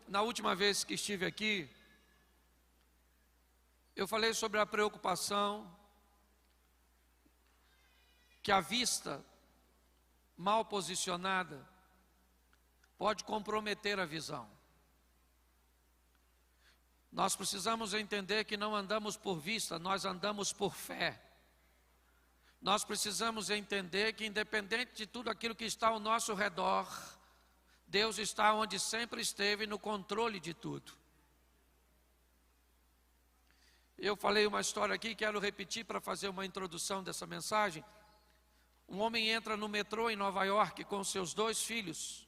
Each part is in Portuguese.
na última vez que estive aqui, eu falei sobre a preocupação que a vista mal posicionada pode comprometer a visão. Nós precisamos entender que não andamos por vista, nós andamos por fé. Nós precisamos entender que, independente de tudo aquilo que está ao nosso redor, Deus está onde sempre esteve, no controle de tudo. Eu falei uma história aqui, quero repetir para fazer uma introdução dessa mensagem. Um homem entra no metrô em Nova York com seus 2 filhos.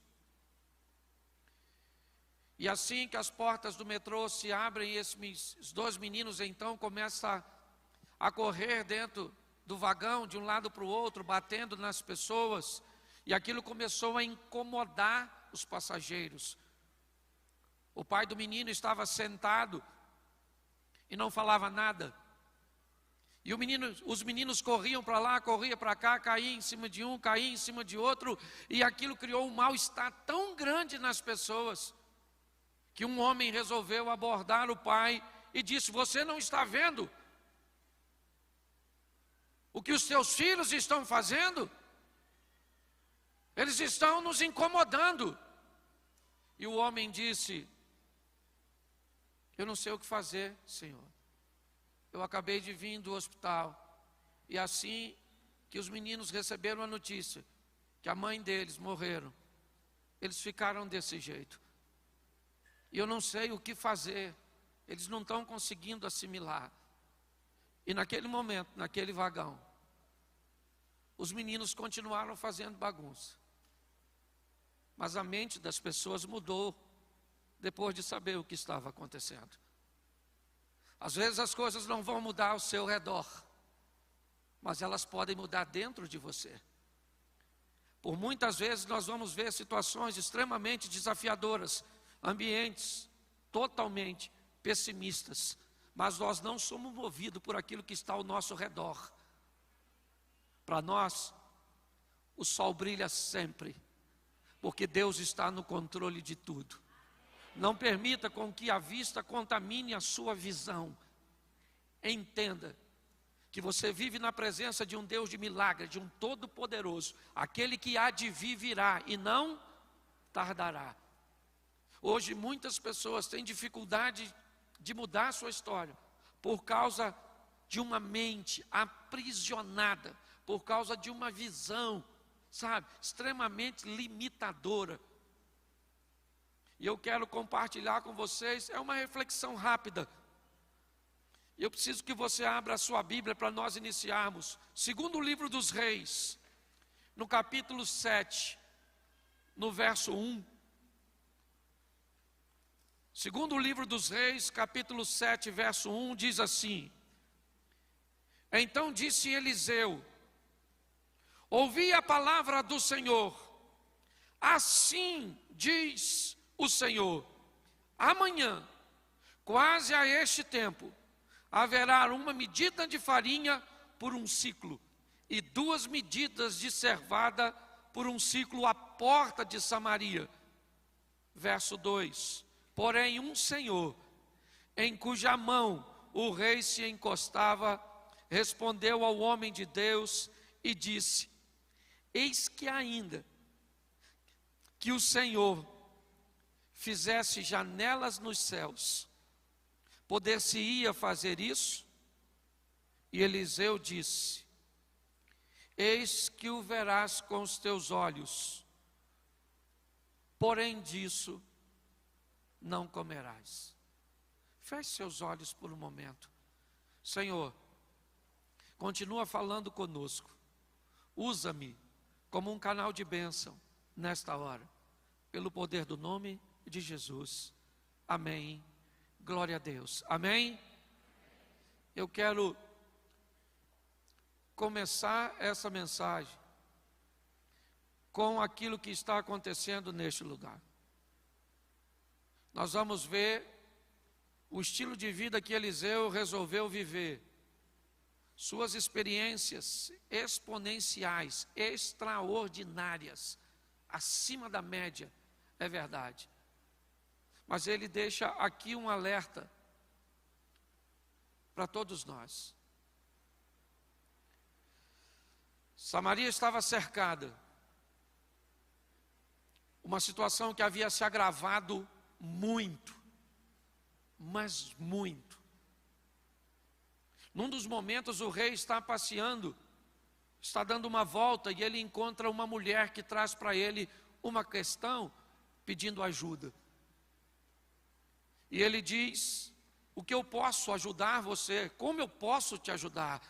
E assim que as portas do metrô se abrem, esses 2 meninos então começam a correr dentro do vagão, de um lado para o outro, batendo nas pessoas. E aquilo começou a incomodar os passageiros. O pai do menino estava sentado e não falava nada. E os meninos corriam para lá, corriam para cá, caíam em cima de um, caíam em cima de outro. E aquilo criou um mal-estar tão grande nas pessoas, que um homem resolveu abordar o pai e disse: você não está vendo o que os seus filhos estão fazendo? Eles estão nos incomodando. E o homem disse: eu não sei o que fazer, Senhor. Eu acabei de vir do hospital. E assim que os meninos receberam a notícia que a mãe deles morreram, eles ficaram desse jeito. E eu não sei o que fazer. Eles não estão conseguindo assimilar. E naquele momento, naquele vagão, os meninos continuaram fazendo bagunça. Mas a mente das pessoas mudou depois de saber o que estava acontecendo. Às vezes as coisas não vão mudar ao seu redor, mas elas podem mudar dentro de você. Por muitas vezes nós vamos ver situações extremamente desafiadoras, ambientes totalmente pessimistas, mas nós não somos movidos por aquilo que está ao nosso redor. Para nós, o sol brilha sempre, porque Deus está no controle de tudo. Não permita com que a vista contamine a sua visão. Entenda que você vive na presença de um Deus de milagre, de um Todo-Poderoso. Aquele que há de vir virá e não tardará. Hoje muitas pessoas têm dificuldade de mudar a sua história por causa de uma mente aprisionada, por causa de uma visão, extremamente limitadora. E eu quero compartilhar com vocês, é uma reflexão rápida. Eu preciso que você abra a sua Bíblia para nós iniciarmos. Segundo livro dos Reis, no capítulo 7, no verso 1. Segundo livro dos Reis, capítulo 7, verso 1, diz assim: então disse Eliseu: ouvi a palavra do Senhor, assim diz o Senhor, amanhã, quase a este tempo, haverá 1 medida de farinha por 1 siclo, e 2 medidas de cevada por 1 siclo à porta de Samaria. Verso 2: porém um senhor, em cuja mão o rei se encostava, respondeu ao homem de Deus e disse: eis que ainda que o Senhor fizesse janelas nos céus, poder-se-ia fazer isso? E Eliseu disse: eis que o verás com os teus olhos, porém disso não comerás. Feche seus olhos por um momento. Senhor, continua falando conosco. Usa-me como um canal de bênção nesta hora, pelo poder do nome de Jesus. Amém. Glória a Deus. Amém. Eu quero começar essa mensagem com aquilo que está acontecendo neste lugar. Nós vamos ver o estilo de vida que Eliseu resolveu viver, suas experiências exponenciais, extraordinárias, acima da média, é verdade. Mas ele deixa aqui um alerta para todos nós. Samaria estava cercada. Uma situação que havia se agravado muito, mas muito. Num dos momentos o rei está passeando, está dando uma volta e ele encontra uma mulher que traz para ele uma questão pedindo ajuda. E ele diz: o que eu posso ajudar você? Como eu posso te ajudar?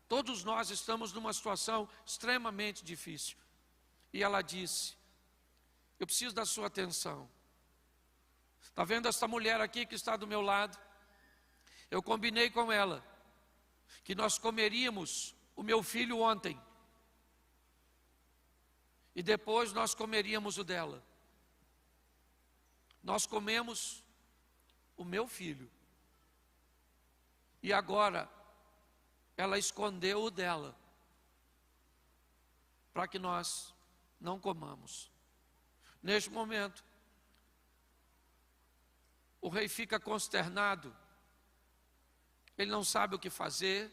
Todos nós estamos numa situação extremamente difícil. E ela disse: eu preciso da sua atenção. Está vendo essa mulher aqui que está do meu lado? Eu combinei com ela que nós comeríamos o meu filho ontem. E depois nós comeríamos o dela. Nós comemos o meu filho. E agora ela escondeu o dela, para que nós não comamos. Neste momento, o rei fica consternado, ele não sabe o que fazer,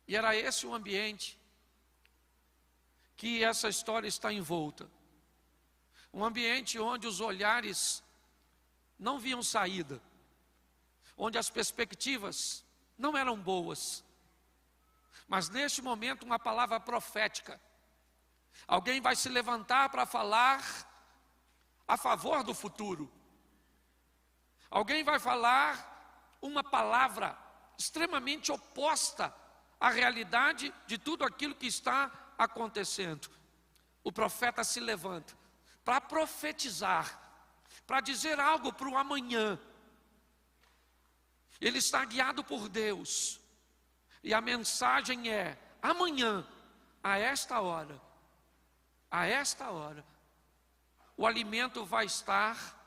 e era esse o ambiente que essa história está envolta. Um ambiente onde os olhares não viam saída, onde as perspectivas não eram boas. Mas neste momento uma palavra profética. Alguém vai se levantar para falar a favor do futuro. Alguém vai falar uma palavra extremamente oposta à realidade de tudo aquilo que está acontecendo. O profeta se levanta para profetizar, para dizer algo para o amanhã. Ele está guiado por Deus. E a mensagem é: amanhã, a esta hora, o alimento vai estar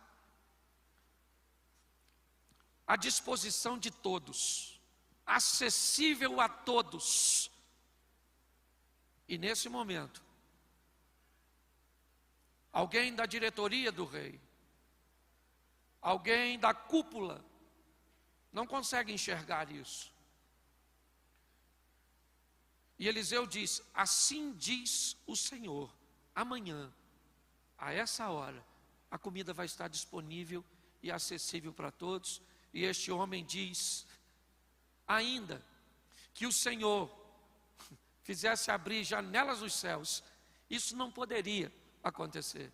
à disposição de todos, acessível a todos. E nesse momento, alguém da diretoria do rei, alguém da cúpula, não consegue enxergar isso. E Eliseu diz: assim diz o Senhor, amanhã, a essa hora, a comida vai estar disponível e acessível para todos. E este homem diz: ainda que o Senhor fizesse abrir janelas dos céus, isso não poderia acontecer.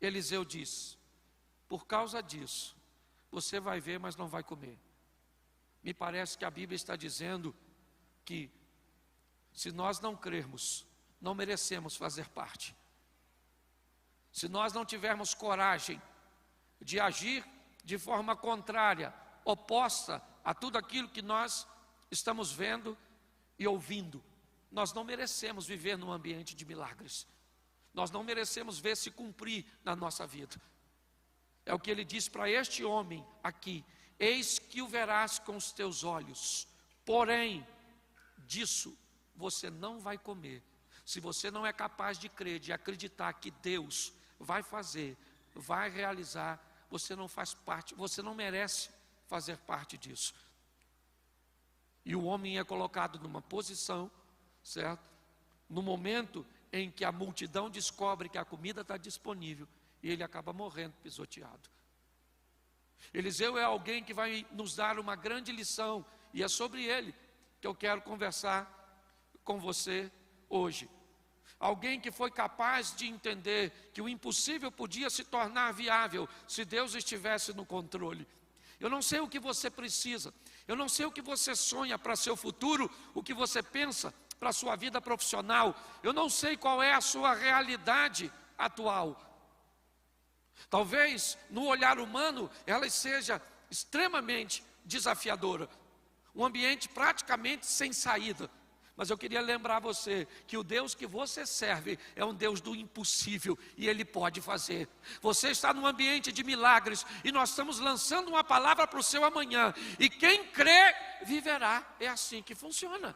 Eliseu diz: por causa disso, você vai ver, mas não vai comer. Me parece que a Bíblia está dizendo que, se nós não crermos, não merecemos fazer parte. Se nós não tivermos coragem de agir de forma contrária, oposta a tudo aquilo que nós estamos vendo e ouvindo, nós não merecemos viver num ambiente de milagres. Nós não merecemos ver se cumprir na nossa vida. É o que ele diz para este homem aqui: eis que o verás com os teus olhos, porém disso você não vai comer. Se você não é capaz de crer, de acreditar que Deus vai fazer, vai realizar, você não faz parte, você não merece fazer parte disso. E o homem é colocado numa posição, certo? No momento em que a multidão descobre que a comida está disponível, e ele acaba morrendo pisoteado. Eliseu é alguém que vai nos dar uma grande lição, e é sobre ele que eu quero conversar com você hoje. Alguém que foi capaz de entender que o impossível podia se tornar viável se Deus estivesse no controle. Eu não sei o que você precisa, eu não sei o que você sonha para seu futuro, o que você pensa para a sua vida profissional, eu não sei qual é a sua realidade atual. Talvez no olhar humano ela seja extremamente desafiadora, um ambiente praticamente sem saída. Mas eu queria lembrar você que o Deus que você serve é um Deus do impossível e Ele pode fazer. Você está num ambiente de milagres e nós estamos lançando uma palavra para o seu amanhã. E quem crê, viverá. É assim que funciona.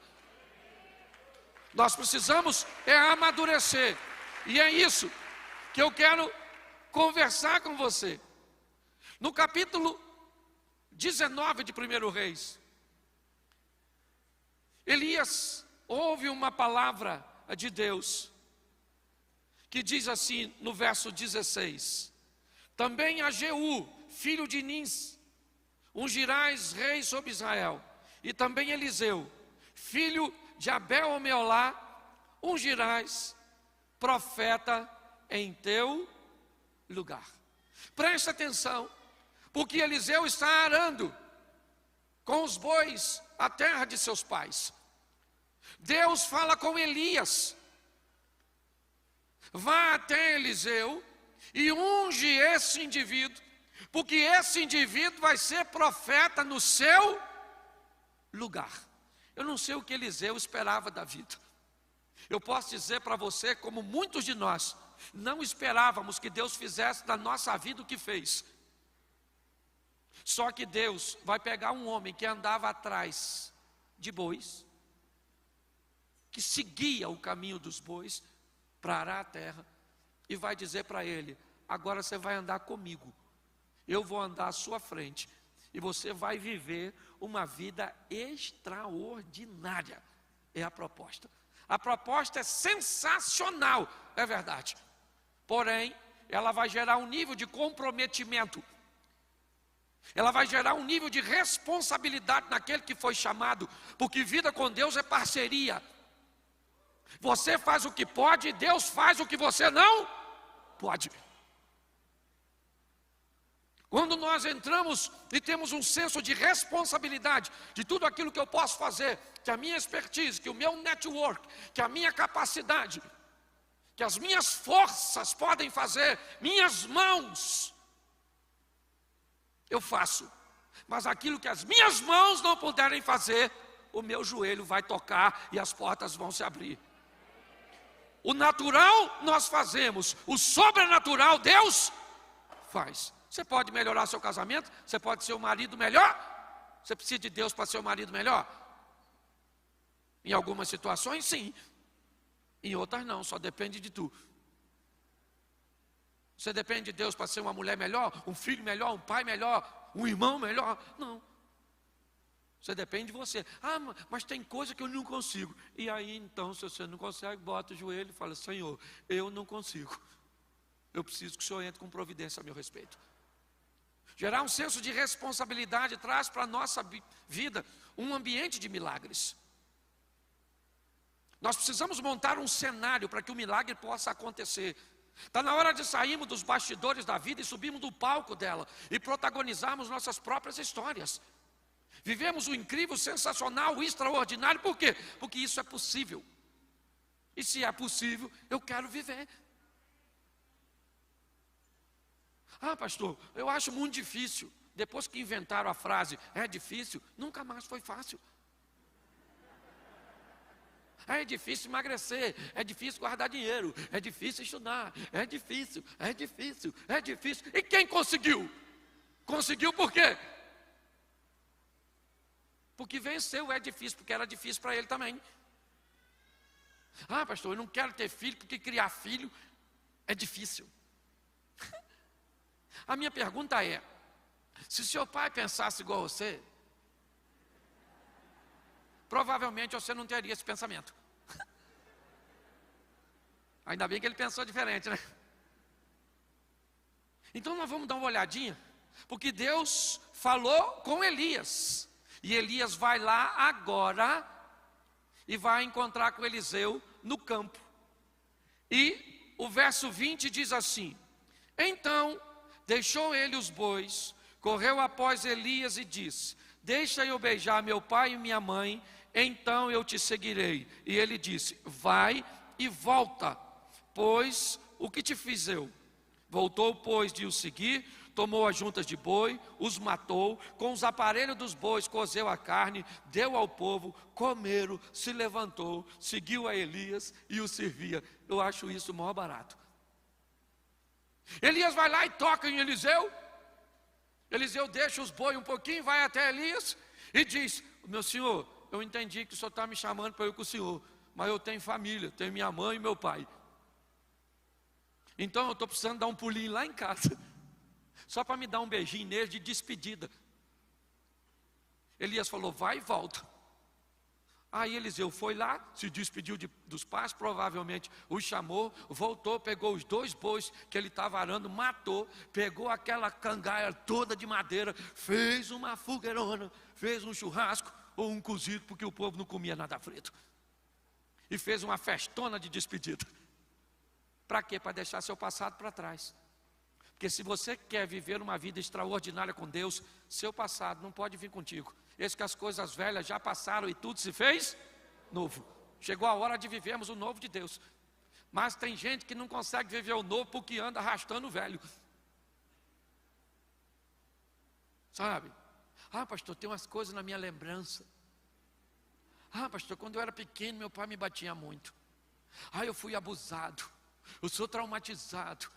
Nós precisamos amadurecer. E é isso que eu quero conversar com você. No capítulo 19 de 1 Reis, Elias ouve uma palavra de Deus, que diz assim no verso 16: também a Jeú, filho de Nins, ungirás rei sobre Israel, e também Eliseu, filho de Abel-Omeolá, ungirás profeta em teu lugar. Preste atenção, porque Eliseu está arando com os bois a terra de seus pais. Deus fala com Elias: vá até Eliseu e unge esse indivíduo, porque esse indivíduo vai ser profeta no seu lugar. Eu não sei o que Eliseu esperava da vida. Eu posso dizer para você, como muitos de nós não esperávamos que Deus fizesse na nossa vida o que fez. Só que Deus vai pegar um homem que andava atrás de bois, que seguia o caminho dos bois para arar a terra, e vai dizer para ele: agora você vai andar comigo, eu vou andar à sua frente, e você vai viver uma vida extraordinária. É a proposta. A proposta é sensacional, é verdade. Porém, ela vai gerar um nível de comprometimento. Ela vai gerar um nível de responsabilidade naquele que foi chamado, porque vida com Deus é parceria. Você faz o que pode e Deus faz o que você não pode. Quando nós entramos e temos um senso de responsabilidade de tudo aquilo que eu posso fazer, que a minha expertise, que o meu network, que a minha capacidade, que as minhas forças podem fazer, minhas mãos, eu faço. Mas aquilo que as minhas mãos não puderem fazer, o meu joelho vai tocar e as portas vão se abrir. O natural nós fazemos, o sobrenatural Deus faz. Você pode melhorar seu casamento, você pode ser um marido melhor. Você precisa de Deus para ser um marido melhor? Em algumas situações, sim. Em outras, não, só depende de tu. Você depende de Deus para ser uma mulher melhor, um filho melhor, um pai melhor, um irmão melhor? Não. Você depende de você. Ah, mas tem coisa que eu não consigo. E aí, então, se você não consegue, bota o joelho e fala: Senhor, eu não consigo. Eu preciso que o Senhor entre com providência a meu respeito. Gerar um senso de responsabilidade traz para a nossa vida um ambiente de milagres. Nós precisamos montar um cenário para que o milagre possa acontecer. Está na hora de sairmos dos bastidores da vida e subirmos do palco dela e protagonizarmos nossas próprias histórias. Vivemos o incrível, sensacional, o extraordinário. Por quê? Porque isso é possível. E se é possível, eu quero viver. Ah, pastor, eu acho muito difícil. Depois que inventaram a frase, é difícil, nunca mais foi fácil. É difícil emagrecer, é difícil guardar dinheiro, é difícil estudar, é difícil, é difícil, é difícil. E quem conseguiu? Conseguiu por quê? Porque venceu. É difícil, porque era difícil para ele também. Ah, pastor, eu não quero ter filho, porque criar filho é difícil. A minha pergunta é: se seu pai pensasse igual a você, provavelmente você não teria esse pensamento. Ainda bem que ele pensou diferente, né? Então nós vamos dar uma olhadinha, porque Deus falou com Elias, e Elias vai lá agora e vai encontrar com Eliseu no campo. E o verso 20 diz assim: então deixou ele os bois, correu após Elias e disse: deixa eu beijar meu pai e minha mãe, então eu te seguirei. E ele disse: vai e volta, pois o que te fiz eu? Voltou, pois, de os seguir, tomou as juntas de boi, os matou, com os aparelhos dos bois cozeu a carne, deu ao povo, comeram, se levantou, seguiu a Elias e o servia. Eu acho isso o maior barato. Elias vai lá e toca em Eliseu. Eliseu deixa os bois um pouquinho, vai até Elias e diz: meu senhor, eu entendi que o senhor está me chamando para eu ir com o senhor, mas eu tenho família, tenho minha mãe e meu pai. Então eu estou precisando dar um pulinho lá em casa, só para me dar um beijinho nele de despedida. Elias falou, vai e volta. Aí Eliseu foi lá, se despediu dos pais, provavelmente os chamou, voltou, pegou os 2 bois que ele estava arando, matou, pegou aquela cangaia toda de madeira, fez uma fogueirona, fez um churrasco ou um cozido, porque o povo não comia nada frito. E fez uma festona de despedida. Para quê? Para deixar seu passado para trás. Porque se você quer viver uma vida extraordinária com Deus, seu passado não pode vir contigo. Eis que as coisas velhas já passaram e tudo se fez novo. Chegou a hora de vivermos o novo de Deus. Mas tem gente que não consegue viver o novo porque anda arrastando o velho. Sabe? Ah, pastor, tem umas coisas na minha lembrança. Ah, pastor, quando eu era pequeno, meu pai me batia muito. Ah, eu fui abusado. Eu sou traumatizado.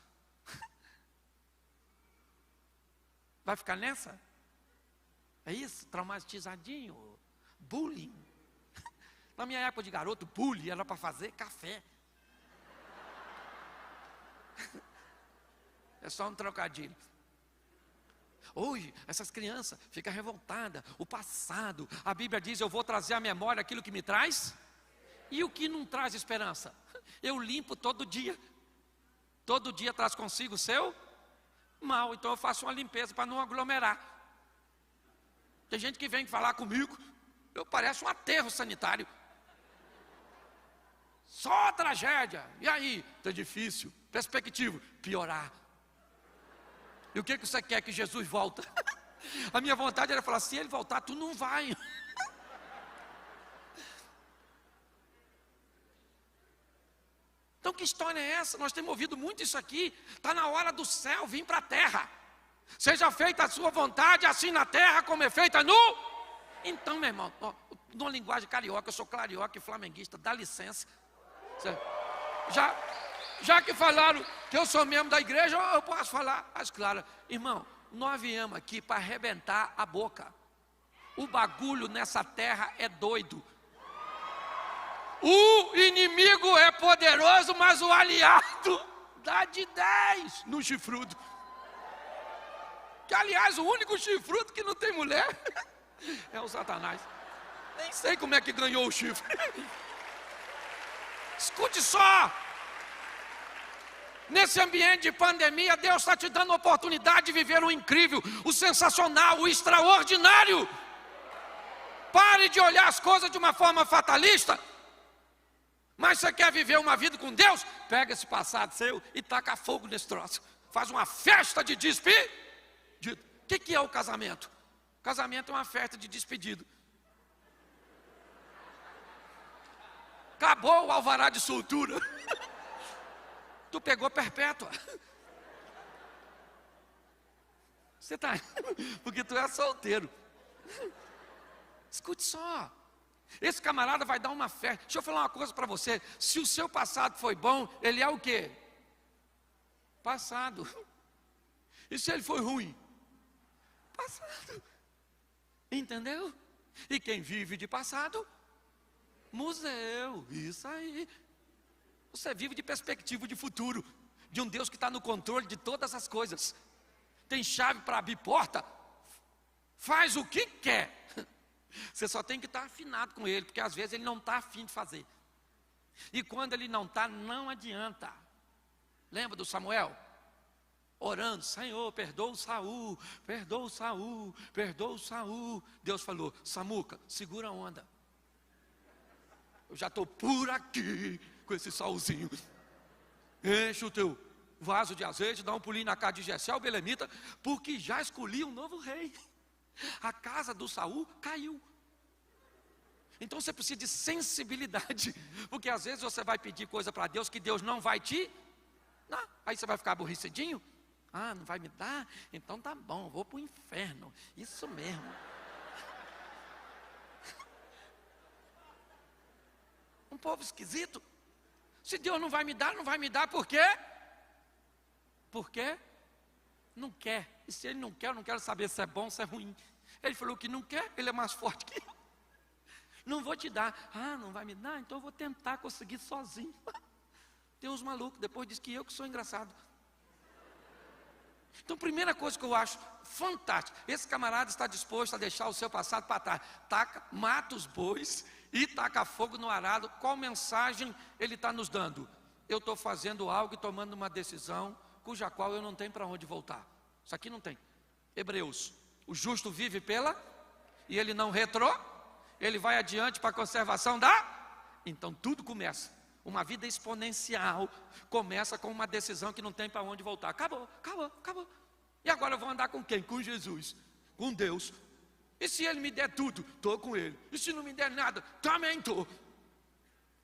Vai ficar nessa? É isso? Traumatizadinho? Bullying? Na minha época de garoto, bullying era para fazer café. É só um trocadilho. Hoje, essas crianças ficam revoltadas. O passado, a Bíblia diz, eu vou trazer à memória aquilo que me traz. E o que não traz esperança? Eu limpo todo dia. Todo dia traz consigo o seu mal. Então eu faço uma limpeza para não aglomerar. Tem gente que vem falar comigo, eu pareço um aterro sanitário. Só tragédia. E aí? Tá difícil. Perspectiva, piorar. E o que você quer? Que Jesus volta? A minha vontade era falar, se ele voltar, tu não vai. Então que história é essa? Nós temos ouvido muito isso aqui. Está na hora do céu vir para a terra. Seja feita a sua vontade, assim na terra como é feita no... Então, meu irmão, numa linguagem carioca, eu sou carioca e flamenguista, dá licença. Já que falaram que eu sou membro da igreja, eu posso falar as claras. Irmão, nós viemos aqui para arrebentar a boca. O bagulho nessa terra é doido. O inimigo é poderoso, mas o aliado dá de 10 no chifrudo. Que, aliás, o único chifrudo que não tem mulher é o Satanás. Nem sei como é que ganhou o chifre. Escute só. Nesse ambiente de pandemia, Deus está te dando a oportunidade de viver o incrível, o sensacional, o extraordinário. Pare de olhar as coisas de uma forma fatalista. Mas você quer viver uma vida com Deus? Pega esse passado seu e taca fogo nesse troço. Faz uma festa de despedida. O que é o casamento? Casamento é uma festa de despedida. Acabou o alvará de soltura. Tu pegou perpétua. Você está... Porque tu é solteiro. Escute só. Esse camarada vai dar uma festa. Deixa eu falar uma coisa para você. Se o seu passado foi bom, ele é o quê? Passado. E se ele foi ruim? Passado. Entendeu? E quem vive de passado? Museu. Isso aí. Você vive de perspectiva de futuro, de um Deus que está no controle de todas as coisas. Tem chave para abrir porta. Faz o que quer. Você só tem que estar afinado com ele, porque às vezes ele não está afim de fazer. E quando ele não está, não adianta. Lembra do Samuel? Orando, Senhor, perdoa o Saul, perdoa o Saul, perdoa o Saul. Deus falou, Samuca, segura a onda. Eu já estou por aqui com esse Saulzinho. Enche o teu vaso de azeite, dá um pulinho na casa de Jessé, o belemita, porque já escolhi um novo rei. A casa do Saul caiu. Então você precisa de sensibilidade, porque às vezes você vai pedir coisa para Deus que Deus não vai te dar. Aí você vai ficar aborrecidinho. Ah, não vai me dar? Então tá bom, vou para o inferno. Isso mesmo. Um povo esquisito. Se Deus não vai me dar, não vai me dar, por quê? Por quê? Não quer. E se ele não quer, eu não quero saber se é bom ou se é ruim. Ele falou que não quer, ele é mais forte que eu. Não vou te dar. Ah, não vai me dar? Então eu vou tentar conseguir sozinho. Tem uns malucos, depois diz que eu que sou engraçado. Então, primeira coisa que eu acho fantástica, esse camarada está disposto a deixar o seu passado para trás. Mata os bois e taca fogo no arado. Qual mensagem ele está nos dando? Eu estou fazendo algo e tomando uma decisão cuja qual eu não tenho para onde voltar. Isso aqui não tem. Hebreus, o justo vive e ele não ele vai adiante para a conservação Então tudo começa. Uma vida exponencial começa com uma decisão que não tem para onde voltar. Acabou. E agora eu vou andar com quem? Com Jesus, com Deus. E se Ele me der tudo, estou com Ele. E se não me der nada, também estou.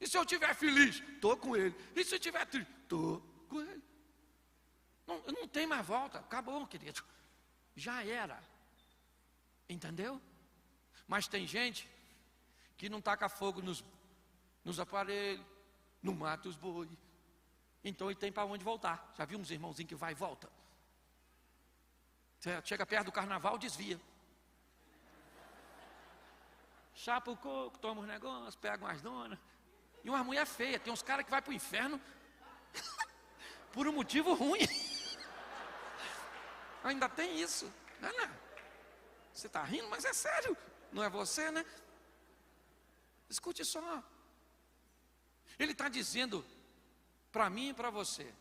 E se eu estiver feliz, estou com Ele. E se eu estiver triste, estou com Ele. Não tem mais volta, acabou, querido. Já era. Entendeu? Mas tem gente que não taca fogo nos aparelhos, não mata os boi. Então ele tem para onde voltar. Já viu uns irmãozinhos que vai e volta? Chega perto do carnaval, desvia. Chapa o coco, toma os negócios, pega umas donas. E uma mulher feia. Tem uns caras que vai para o inferno por um motivo ruim. Ainda tem isso. Não. Você está rindo, mas é sério. Não é você, né? Escute só. Ele está dizendo para mim e para você.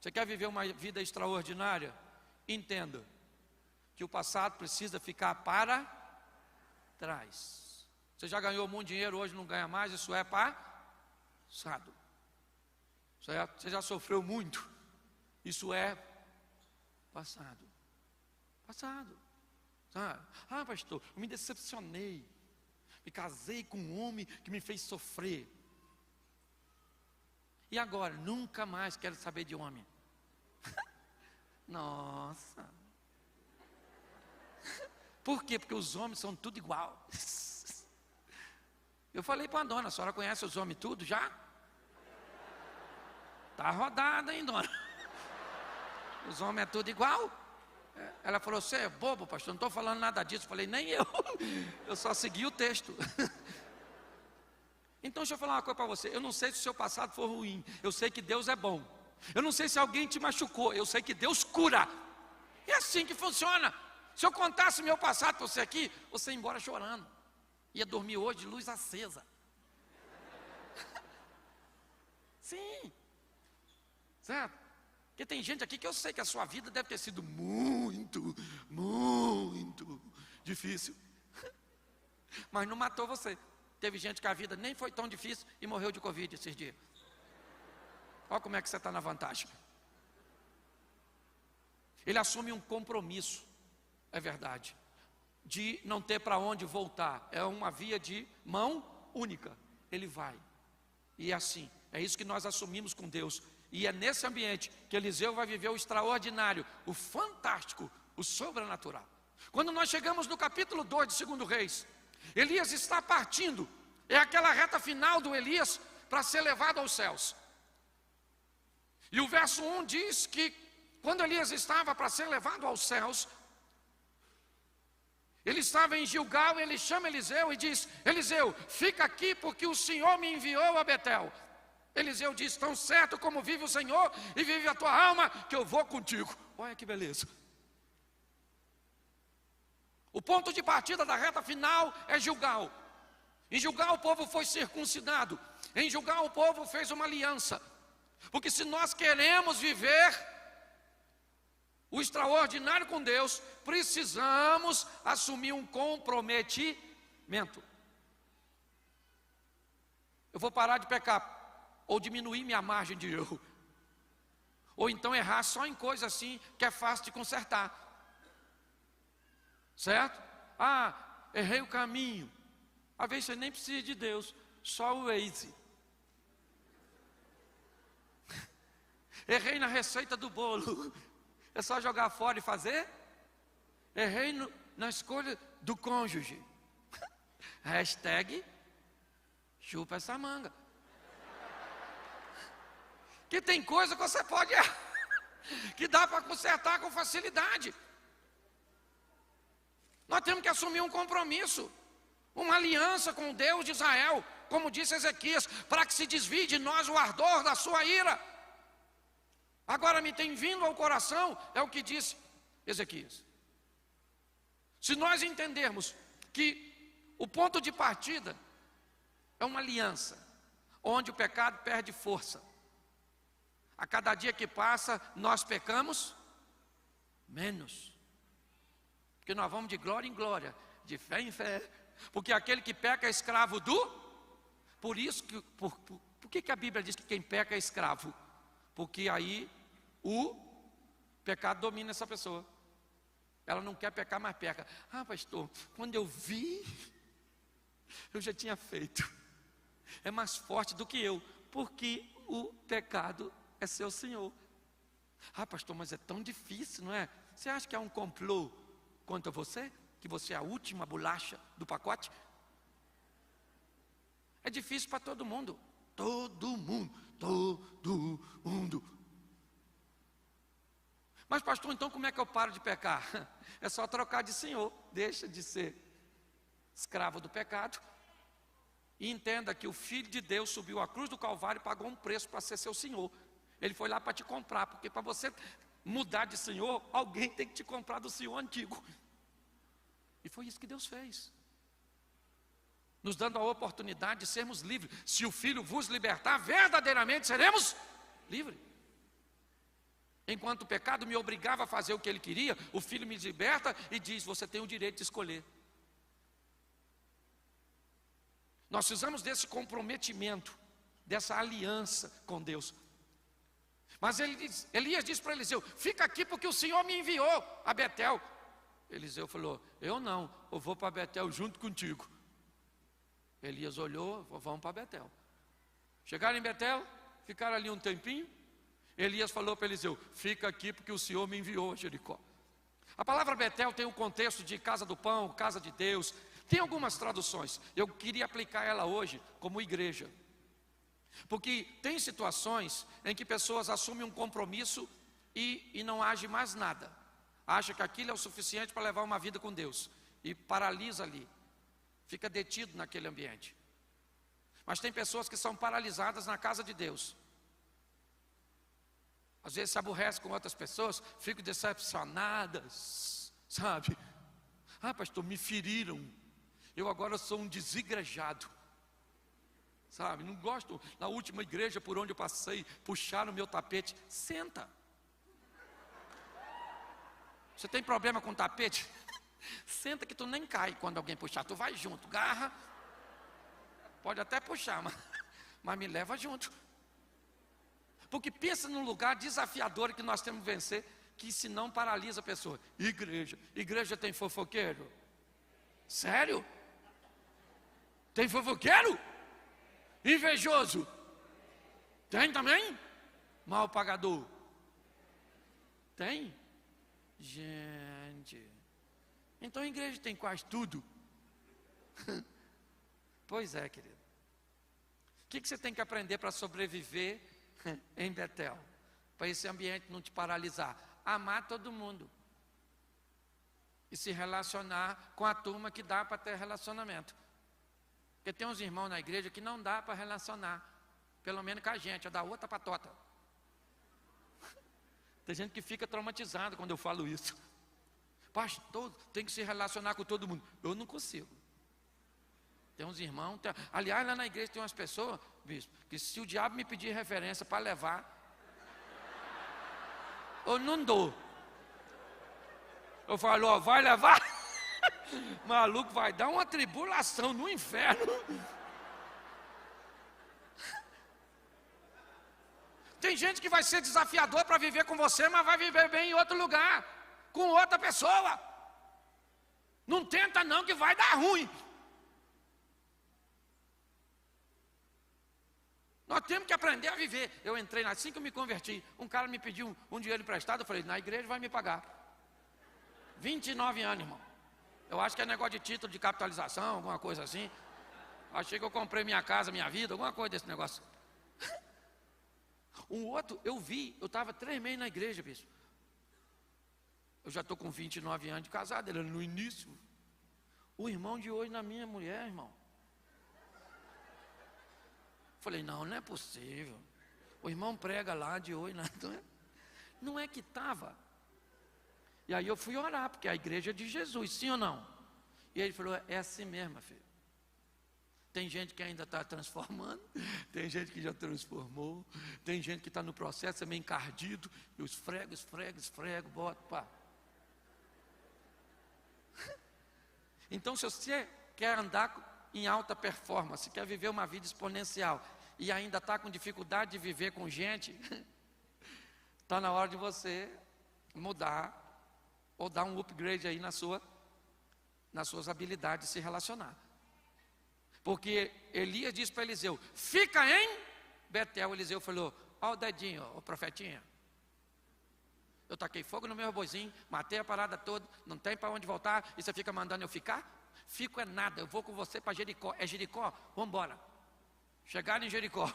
Você quer viver uma vida extraordinária? Entenda que o passado precisa ficar para trás. Você já ganhou muito dinheiro, hoje não ganha mais, isso é passado. Certo? Você já sofreu muito, isso é passado. Passado. Sabe? Ah, pastor, eu me decepcionei. Me casei com um homem que me fez sofrer. E agora, nunca mais quero saber de homem. Nossa. Por quê? Porque os homens são tudo igual. Eu falei para a dona, a senhora conhece os homens tudo já? Está rodada, hein, dona? Os homens é tudo igual? Ela falou, você é bobo, pastor, não estou falando nada disso. Eu falei, nem eu só segui o texto. Então deixa eu falar uma coisa para você. Eu não sei se o seu passado for ruim, eu sei que Deus é bom. Eu não sei se alguém te machucou, eu sei que Deus cura. É assim que funciona. Se eu contasse meu passado para você aqui, você ia embora chorando. Ia dormir hoje de luz acesa. Sim. Certo? Porque tem gente aqui que eu sei que a sua vida deve ter sido muito difícil. Mas não matou você. Teve gente que a vida nem foi tão difícil e morreu de Covid esses dias. Olha como é que você está na vantagem. Ele assume um compromisso, é verdade, de não ter para onde voltar. É uma via de mão única. Ele vai. E é assim, é isso que nós assumimos com Deus. E é nesse ambiente que Eliseu vai viver o extraordinário, o fantástico, o sobrenatural. Quando nós chegamos no capítulo 2 de 2 Reis, Elias está partindo. É aquela reta final do Elias para ser levado aos céus. E o verso 1 diz que quando Elias estava para ser levado aos céus, ele estava em Gilgal, ele chama Eliseu e diz, Eliseu, fica aqui porque o Senhor me enviou a Betel. Eliseu diz, tão certo como vive o Senhor e vive a tua alma, que eu vou contigo. Olha que beleza. O ponto de partida da reta final é Gilgal. Em Gilgal o povo foi circuncidado. Em Gilgal o povo fez uma aliança. Porque se nós queremos viver o extraordinário com Deus, precisamos assumir um comprometimento. Eu vou parar de pecar, ou diminuir minha margem de erro, ou então errar só em coisa assim que é fácil de consertar. Certo? Ah, errei o caminho. Às vezes você nem precisa de Deus, só o Waze. Errei na receita do bolo, é só jogar fora e fazer. Errei na escolha do cônjuge. Hashtag chupa essa manga. Que tem coisa que você pode errar, que dá para consertar com facilidade. Nós temos que assumir um compromisso, uma aliança com o Deus de Israel, como disse Ezequias, para que se desvie de nós o ardor da sua ira. Agora me tem vindo ao coração, é o que disse Ezequias. Se nós entendermos que o ponto de partida é uma aliança, onde o pecado perde força. A cada dia que passa, nós pecamos menos. Porque nós vamos de glória em glória, de fé em fé. Porque aquele que peca é escravo do... Por isso que... Por que a Bíblia diz que quem peca é escravo? Porque aí o pecado domina essa pessoa. Ela não quer pecar, mas peca. Ah, pastor, quando eu vi, eu já tinha feito. É mais forte do que eu, porque o pecado é seu senhor. Ah, pastor, mas é tão difícil, não é? Você acha que é um complô contra você? Que você é a última bolacha do pacote? É difícil para todo mundo. Todo mundo. Mas pastor, então como é que eu paro de pecar? É só trocar de senhor. Deixa de ser escravo do pecado. E entenda que o Filho de Deus subiu à cruz do Calvário e pagou um preço para ser seu senhor. Ele foi lá para te comprar, porque para você mudar de senhor, alguém tem que te comprar do senhor antigo. E foi isso que Deus fez, nos dando a oportunidade de sermos livres. Se o Filho vos libertar, verdadeiramente seremos livres. Enquanto o pecado me obrigava a fazer o que ele queria, o Filho me liberta e diz: você tem o direito de escolher. Nós precisamos desse comprometimento, dessa aliança com Deus. Mas Elias disse para Eliseu: fica aqui porque o Senhor me enviou a Betel. Eliseu falou: eu não, eu vou para Betel junto contigo. Elias olhou, vamos para Betel. Chegaram em Betel, ficaram ali um tempinho. Elias falou para Eliseu: fica aqui porque o Senhor me enviou a Jericó. A palavra Betel tem o contexto de casa do pão, casa de Deus. Tem algumas traduções, eu queria aplicar ela hoje como igreja. Porque tem situações em que pessoas assumem um compromisso e não agem mais nada. Acha que aquilo é o suficiente para levar uma vida com Deus. E paralisa ali. Fica detido naquele ambiente. Mas tem pessoas que são paralisadas na casa de Deus. Às vezes se aborrece com outras pessoas, ficam decepcionadas, sabe? Ah, pastor, me feriram. Eu agora sou um desigrejado. Sabe, não gosto. Na última igreja por onde eu passei, puxaram o meu tapete. Senta. Você tem problema com tapete? Senta que tu nem cai quando alguém puxar. Tu vai junto, garra. Pode até puxar, mas me leva junto. Porque pensa num lugar desafiador que nós temos que vencer, que senão paralisa a pessoa. Igreja tem fofoqueiro? Sério? Tem fofoqueiro? Invejoso? Tem também? Mal pagador? Tem? Gente, então a igreja tem quase tudo. Pois é, querido. O que você tem que aprender para sobreviver em Betel? Para esse ambiente não te paralisar. Amar todo mundo. E se relacionar com a turma que dá para ter relacionamento. Porque tem uns irmãos na igreja que não dá para relacionar. Pelo menos com a gente, é da outra patota. Tem gente que fica traumatizada quando eu falo isso. Pastor, tem que se relacionar com todo mundo. Eu não consigo. Tem uns irmãos, aliás, lá na igreja tem umas pessoas, bispo, que se o diabo me pedir referência para levar, eu não dou. Eu falo, ó, vai levar? Maluco, vai dar uma tribulação no inferno. Tem gente que vai ser desafiador para viver com você, mas vai viver bem em outro lugar, com outra pessoa. Não tenta não, que vai dar ruim. Nós temos que aprender a viver. Eu entrei, assim que eu me converti, um cara me pediu um dinheiro emprestado, eu falei, na igreja vai me pagar. 29 anos, irmão. Eu acho que é negócio de título de capitalização, alguma coisa assim. Achei que eu comprei minha casa, minha vida, alguma coisa desse negócio. Um outro, eu estava 3 meses na igreja, bispo. Eu já estou com 29 anos de casado, ele era no início. O irmão de hoje na minha mulher, irmão. Falei, não é possível. O irmão prega lá de oi, não é que estava. E aí eu fui orar, porque a igreja é de Jesus, sim ou não? E ele falou, é assim mesmo, filho. Tem gente que ainda está transformando, tem gente que já transformou, tem gente que está no processo, é meio encardido, e eu esfrego, boto, pá. Então, se você quer andar em alta performance, quer viver uma vida exponencial, e ainda está com dificuldade de viver com gente, está na hora de você mudar, ou dar um upgrade aí nas suas habilidades de se relacionar. Porque Elias disse para Eliseu, fica em Betel. Eliseu falou, ó o dedinho, ó profetinha. Eu taquei fogo no meu boizinho, matei a parada toda, não tem para onde voltar, e você fica mandando eu ficar? Fico é nada, eu vou com você para Jericó. É Jericó? Vamos embora. Chegaram em Jericó.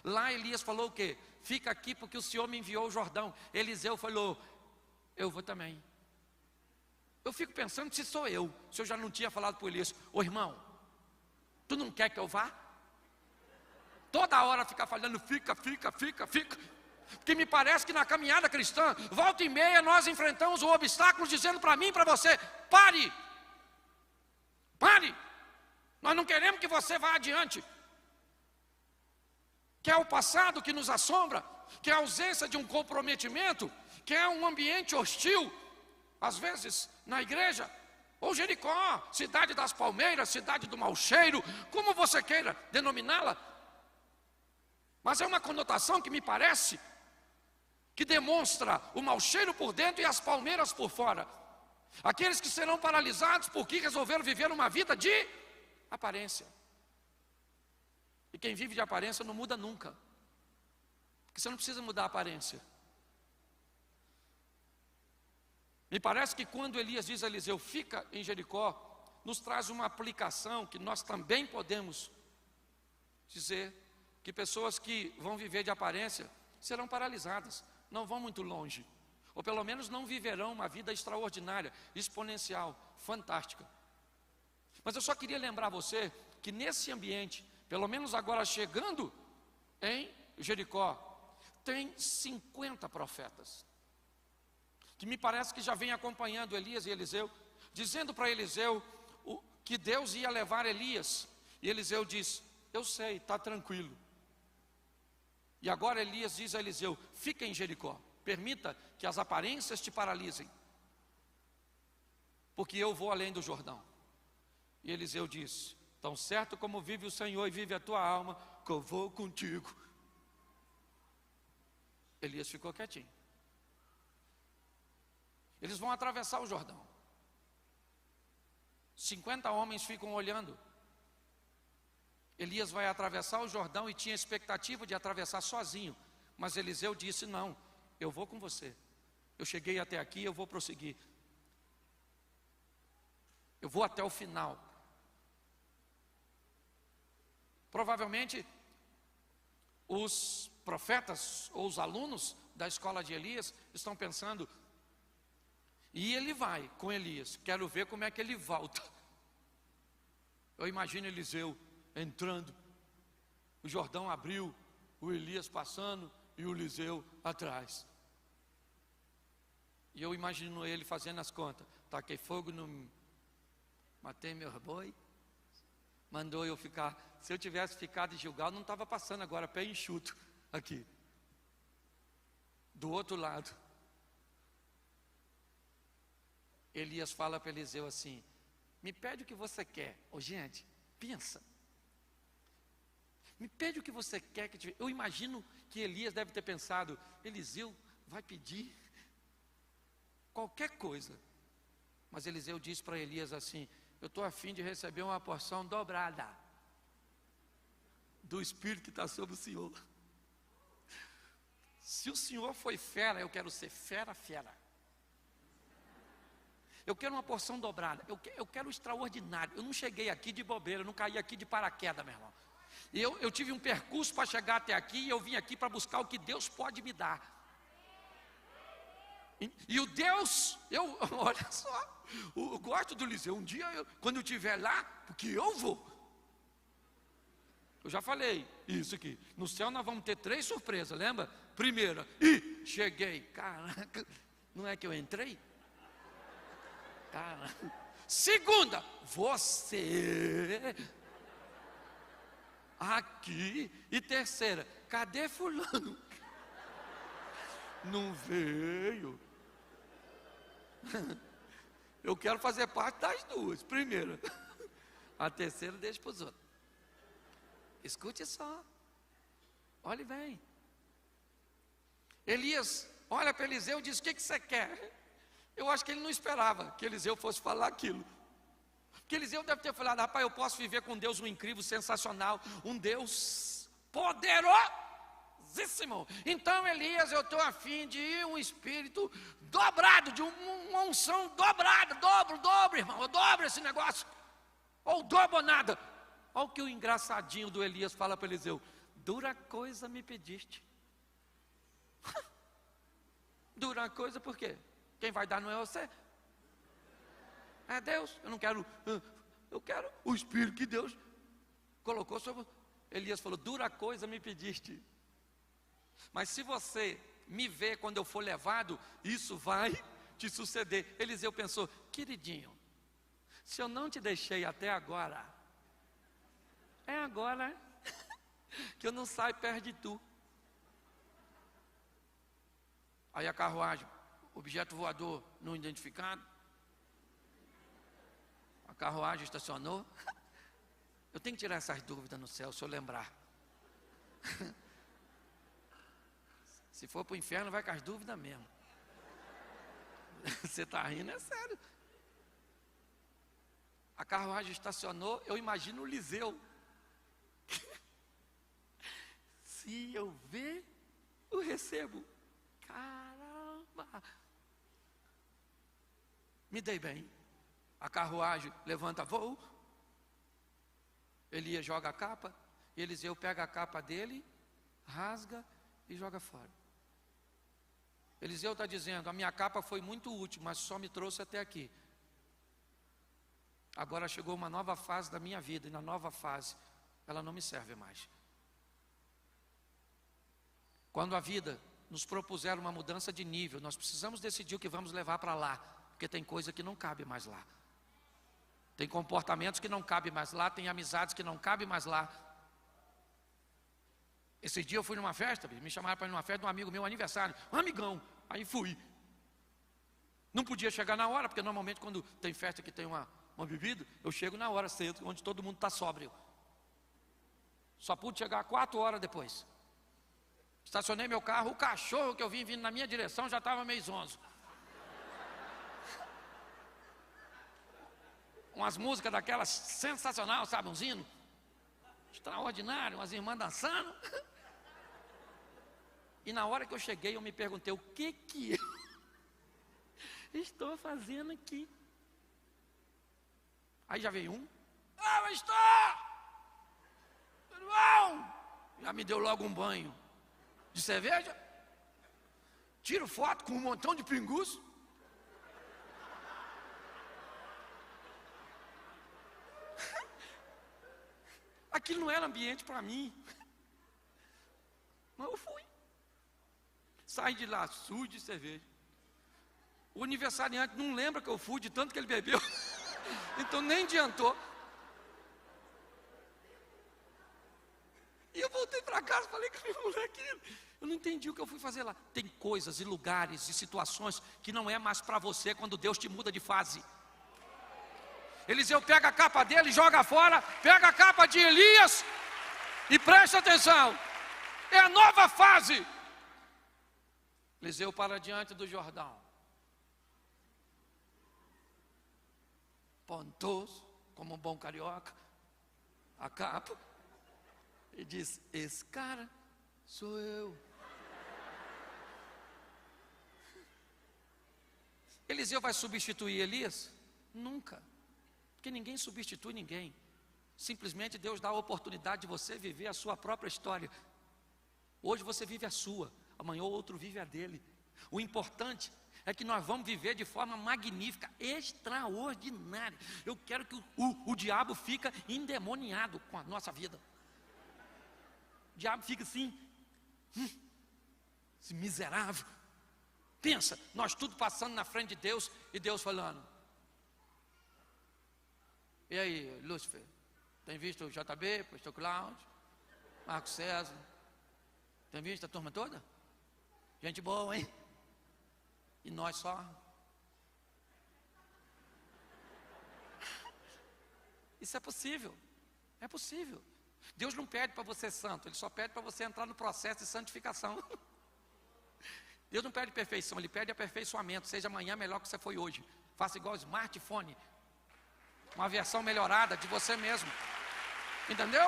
Lá Elias falou o quê? Fica aqui porque o Senhor me enviou o Jordão. Eliseu falou, eu vou também. Eu fico pensando se sou eu, se eu já não tinha falado para o Elias, ô irmão, tu não quer que eu vá? Toda hora ficar falando, fica. Porque me parece que na caminhada cristã, volta e meia, nós enfrentamos o obstáculo dizendo para mim e para você, pare. Nós não queremos que você vá adiante. Que é o passado que nos assombra, que é a ausência de um comprometimento, que é um ambiente hostil, às vezes na igreja. Ou Jericó, cidade das palmeiras, cidade do mau cheiro, como você queira denominá-la. Mas é uma conotação que me parece que demonstra o mau cheiro por dentro e as palmeiras por fora. Aqueles que serão paralisados porque resolveram viver uma vida de aparência. E quem vive de aparência não muda nunca. Porque você não precisa mudar a aparência. Me parece que quando Elias diz a Eliseu, fica em Jericó, nos traz uma aplicação que nós também podemos dizer que pessoas que vão viver de aparência serão paralisadas, não vão muito longe, ou pelo menos não viverão uma vida extraordinária, exponencial, fantástica. Mas eu só queria lembrar você que nesse ambiente, pelo menos agora chegando em Jericó, tem 50 profetas. Que me parece que já vem acompanhando Elias e Eliseu, dizendo para Eliseu que Deus ia levar Elias. E Eliseu diz, eu sei, está tranquilo. E agora Elias diz a Eliseu, fica em Jericó, permita que as aparências te paralisem, porque eu vou além do Jordão. E Eliseu diz, tão certo como vive o Senhor e vive a tua alma, que eu vou contigo. Elias ficou quietinho. Eles vão atravessar o Jordão. 50 homens ficam olhando. Elias vai atravessar o Jordão e tinha expectativa de atravessar sozinho. Mas Eliseu disse, não, eu vou com você. Eu cheguei até aqui, eu vou prosseguir. Eu vou até o final. Provavelmente, os profetas ou os alunos da escola de Elias estão pensando, e ele vai com Elias, quero ver como é que ele volta. Eu imagino Eliseu entrando, o Jordão abriu, o Elias passando e o Eliseu atrás. E eu imagino ele fazendo as contas, taquei fogo no... matei meu boi, mandou eu ficar, se eu tivesse ficado em Gilgal, não estava passando agora, pé enxuto aqui, do outro lado. Elias fala para Eliseu assim, me pede o que você quer. Ô gente, pensa, me pede o que você quer que te... Eu imagino que Elias deve ter pensado, Eliseu vai pedir qualquer coisa. Mas Eliseu disse para Elias assim, eu estou a fim de receber uma porção dobrada do Espírito que está sobre o Senhor. Se o Senhor foi fera, eu quero ser fera. Eu quero uma porção dobrada, eu quero o extraordinário. Eu não cheguei aqui de bobeira, eu não caí aqui de paraquedas, meu irmão. Eu tive um percurso para chegar até aqui, e eu vim aqui para buscar o que Deus pode me dar. E o Deus, olha só, eu gosto do Eliseu. Um dia, quando eu estiver lá, porque eu vou. Eu já falei, Isso aqui. No céu nós vamos ter 3 surpresas, lembra? Primeira, cheguei. Caraca, não é que eu entrei? Caraca. Segunda, você aqui. E terceira, cadê fulano? Não veio. Eu quero fazer parte das duas. Primeira. A terceira deixa para os outros. Escute só. Olhe bem. Elias olha para Eliseu e diz: o que você quer? Eu acho que ele não esperava que Eliseu fosse falar aquilo. Porque Eliseu deve ter falado: rapaz, eu posso viver com Deus um incrível, sensacional, um Deus poderosíssimo. Então, Elias, eu estou a fim de um espírito dobrado, de uma unção dobrada, dobro, irmão, eu dobro esse negócio. Ou dobro ou nada. Olha o que o engraçadinho do Elias fala para Eliseu: dura coisa me pediste. Dura coisa por quê? Quem vai dar não é você, é Deus. Eu não quero, eu quero o Espírito que Deus colocou sobre. Elias falou: dura coisa me pediste, mas se você me ver quando eu for levado, isso vai te suceder. Eliseu pensou: queridinho, se eu não te deixei até agora, é agora que eu não saio perto de tu. Aí a carruagem, objeto voador não identificado, a carruagem estacionou. Eu tenho que tirar essas dúvidas no céu, se eu lembrar. Se for para o inferno, vai com as dúvidas mesmo. Você está rindo, é sério. A carruagem estacionou, eu imagino o Eliseu. Se eu ver, eu recebo. Caramba! Me dei bem. A carruagem levanta voo. Elias joga a capa. Eliseu pega a capa dele, rasga e joga fora. Eliseu está dizendo: a minha capa foi muito útil, mas só me trouxe até aqui. Agora chegou uma nova fase da minha vida, e na nova fase ela não me serve mais. Quando a vida nos propuser uma mudança de nível, nós precisamos decidir o que vamos levar para lá, porque tem coisa que não cabe mais lá, tem comportamentos que não cabem mais lá, tem amizades que não cabem mais lá. Esse dia eu fui numa festa, me chamaram para ir numa festa de um amigo meu, aniversário, um amigão, aí fui. Não podia chegar na hora, porque normalmente quando tem festa que tem uma bebida, eu chego na hora cedo, onde todo mundo está sóbrio. Só pude chegar 4 horas depois. Estacionei meu carro, o cachorro que eu vim vindo na minha direção já estava meio zonzo. Umas músicas daquelas sensacional, sabe, uns hinos extraordinário, umas irmãs dançando. E na hora que eu cheguei, eu me perguntei: o que eu estou fazendo aqui? Aí já veio um: eu estou! Irmão! Já me deu logo um banho de cerveja, tiro foto com um montão de pinguço. Aquilo não era ambiente para mim, mas eu fui. Saí de lá sujo de cerveja. O aniversariante não lembra que eu fui, de tanto que ele bebeu. Então nem adiantou. E eu voltei para casa, falei com o moleque: eu não entendi o que eu fui fazer lá. Tem coisas e lugares e situações que não é mais para você quando Deus te muda de fase. Eliseu pega a capa dele, joga fora, pega a capa de Elias e presta atenção, é a nova fase. Eliseu para diante do Jordão, pontoso, como um bom carioca, a capa, e diz: esse cara sou eu. Eliseu vai substituir Elias? Nunca. Porque ninguém substitui ninguém. Simplesmente Deus dá a oportunidade de você viver a sua própria história. Hoje você vive a sua, amanhã o outro vive a dele. O importante é que nós vamos viver de forma magnífica, extraordinária. Eu quero que o diabo fique endemoniado com a nossa vida. diabo fica assim, esse miserável. Pensa, nós tudo passando na frente de Deus e Deus falando. E aí, Lúcifer, tem visto o JB, pastor Cláudio, Marcos César? Tem visto a turma toda? Gente boa, hein? E nós só. Isso é possível. É possível. Deus não pede para você ser santo, Ele só pede para você entrar no processo de santificação. Deus não pede perfeição, Ele pede aperfeiçoamento. Seja amanhã melhor que você foi hoje. Faça igual o smartphone, uma versão melhorada de você mesmo. Entendeu?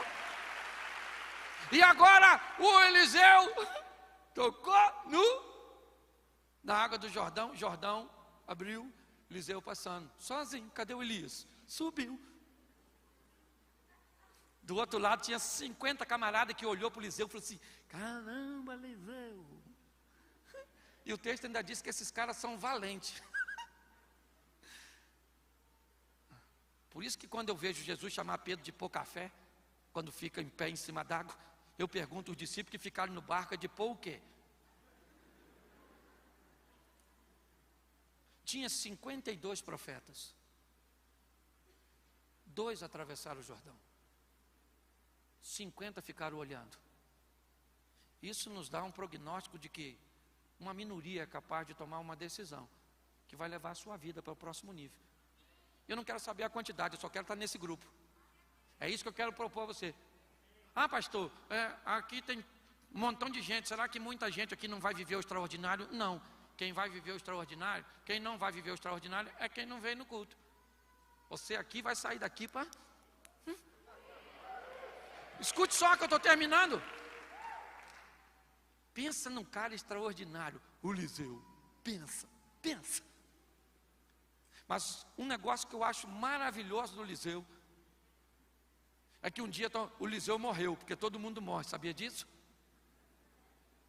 E agora o Eliseu tocou na água do Jordão. Jordão abriu, Eliseu passando sozinho. Cadê o Elias? Subiu. Do outro lado tinha 50 camaradas que olhou para o Eliseu e falou assim: caramba, Eliseu. E o texto ainda diz que esses caras são valentes. Por isso que quando eu vejo Jesus chamar Pedro de pôr café, quando fica em pé em cima d'água, eu pergunto aos discípulos que ficaram no barco, de pôr o quê? Tinha 52 profetas. 2 atravessaram o Jordão. 50 ficaram olhando. Isso nos dá um prognóstico de que uma minoria é capaz de tomar uma decisão que vai levar a sua vida para o próximo nível. Eu não quero saber a quantidade, eu só quero estar nesse grupo. É isso que eu quero propor a você. Ah, pastor, aqui tem um montão de gente. Será que muita gente aqui não vai viver o extraordinário? Não. Quem vai viver o extraordinário, quem não vai viver o extraordinário é quem não veio no culto. Você aqui vai sair daqui para... Escute só que eu estou terminando. Pensa num cara extraordinário, o Eliseu. Pensa. Mas um negócio que eu acho maravilhoso do Eliseu é que um dia o Eliseu morreu, porque todo mundo morre, sabia disso?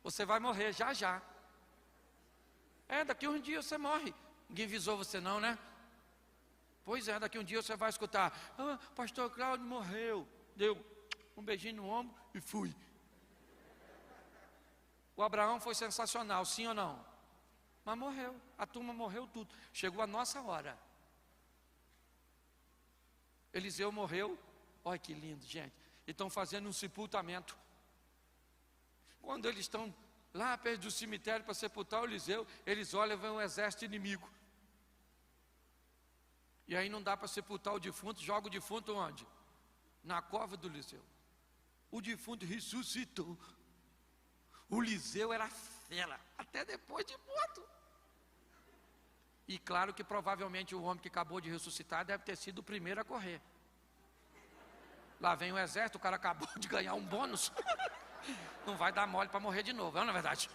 Você vai morrer já. Daqui um dia você morre. Ninguém avisou você não, né? Pois é, daqui um dia você vai escutar: pastor Cláudio morreu. Deu um beijinho no ombro e fui. O Abraão foi sensacional, sim ou não? Mas morreu, a turma morreu tudo. Chegou a nossa hora. Eliseu morreu. Olha que lindo, gente. E estão fazendo um sepultamento. Quando eles estão lá perto do cemitério para sepultar o Eliseu, eles olham e vem um exército inimigo. E aí não dá para sepultar o defunto. Joga o defunto onde? Na cova do Eliseu. O defunto ressuscitou. O Eliseu era fera, até depois de morto. E claro que provavelmente o homem que acabou de ressuscitar deve ter sido o primeiro a correr. Lá vem o exército, o cara acabou de ganhar um bônus. Não vai dar mole para morrer de novo, não é verdade?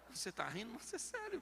Você está rindo, mas é sério.